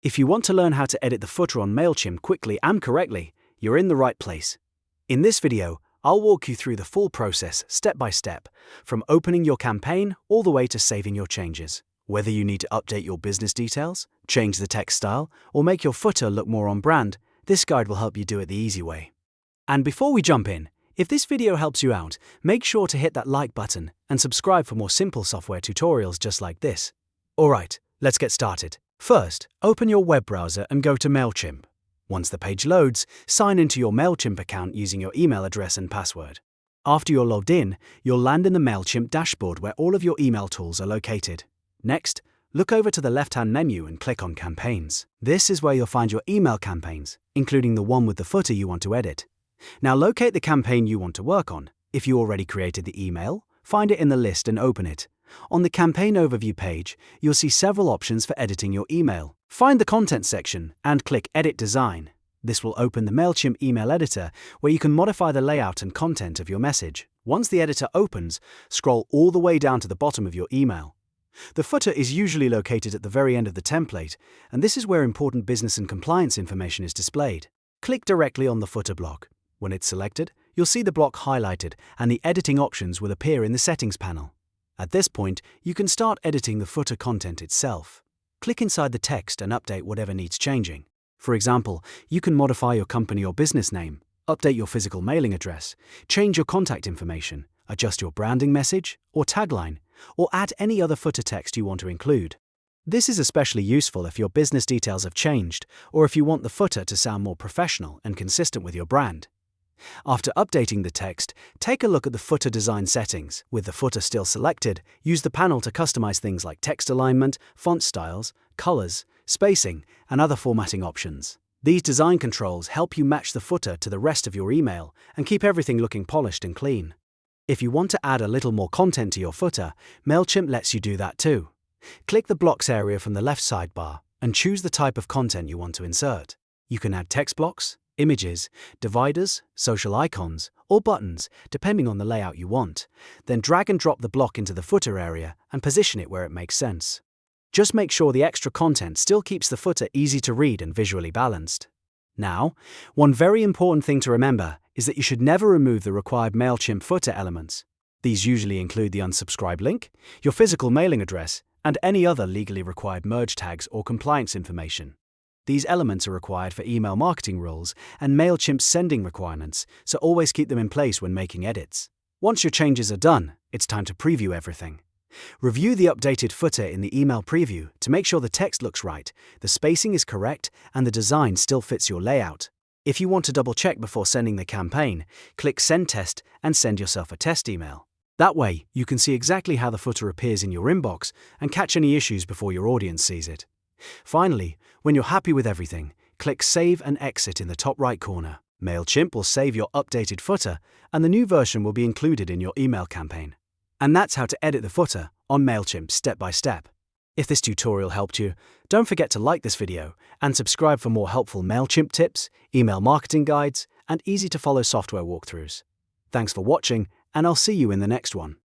If you want to learn how to edit the footer on MailChimp quickly and correctly, you're in the right place. In this video, I'll walk you through the full process step by step, from opening your campaign all the way to saving your changes. Whether you need to update your business details, change the text style, or make your footer look more on brand, this guide will help you do it the easy way. And before we jump in, if this video helps you out, make sure to hit that like button and subscribe for more simple software tutorials just like this. Alright, let's get started. First, open your web browser and go to MailChimp. Once the page loads, sign into your MailChimp account using your email address and password. After you're logged in, you'll land in the MailChimp dashboard where all of your email tools are located. Next, look over to the left-hand menu and click on Campaigns. This is where you'll find your email campaigns, including the one with the footer you want to edit. Now locate the campaign you want to work on. If you already created the email, find it in the list and open it. On the Campaign Overview page, you'll see several options for editing your email. Find the Content section and click Edit Design. This will open the MailChimp email editor where you can modify the layout and content of your message. Once the editor opens, scroll all the way down to the bottom of your email. The footer is usually located at the very end of the template, and this is where important business and compliance information is displayed. Click directly on the footer block. When it's selected, you'll see the block highlighted and the editing options will appear in the Settings panel. At this point, you can start editing the footer content itself. Click inside the text and update whatever needs changing. For example, you can modify your company or business name, update your physical mailing address, change your contact information, adjust your branding message or tagline, or add any other footer text you want to include. This is especially useful if your business details have changed or if you want the footer to sound more professional and consistent with your brand. After updating the text, take a look at the footer design settings. With the footer still selected, use the panel to customize things like text alignment, font styles, colors, spacing, and other formatting options. These design controls help you match the footer to the rest of your email and keep everything looking polished and clean. If you want to add a little more content to your footer, MailChimp lets you do that too. Click the blocks area from the left sidebar and choose the type of content you want to insert. You can add text blocks, images, dividers, social icons, or buttons, depending on the layout you want. Then drag and drop the block into the footer area and position it where it makes sense. Just make sure the extra content still keeps the footer easy to read and visually balanced. Now, one very important thing to remember is that you should never remove the required MailChimp footer elements. These usually include the unsubscribe link, your physical mailing address, and any other legally required merge tags or compliance information. These elements are required for email marketing rules and MailChimp's sending requirements, so always keep them in place when making edits. Once your changes are done, it's time to preview everything. Review the updated footer in the email preview to make sure the text looks right, the spacing is correct, and the design still fits your layout. If you want to double-check before sending the campaign, click Send Test and send yourself a test email. That way, you can see exactly how the footer appears in your inbox and catch any issues before your audience sees it. Finally, when you're happy with everything, click Save and Exit in the top right corner. MailChimp will save your updated footer, and the new version will be included in your email campaign. And that's how to edit the footer on MailChimp step by step. If this tutorial helped you, don't forget to like this video and subscribe for more helpful MailChimp tips, email marketing guides, and easy-to-follow software walkthroughs. Thanks for watching, and I'll see you in the next one.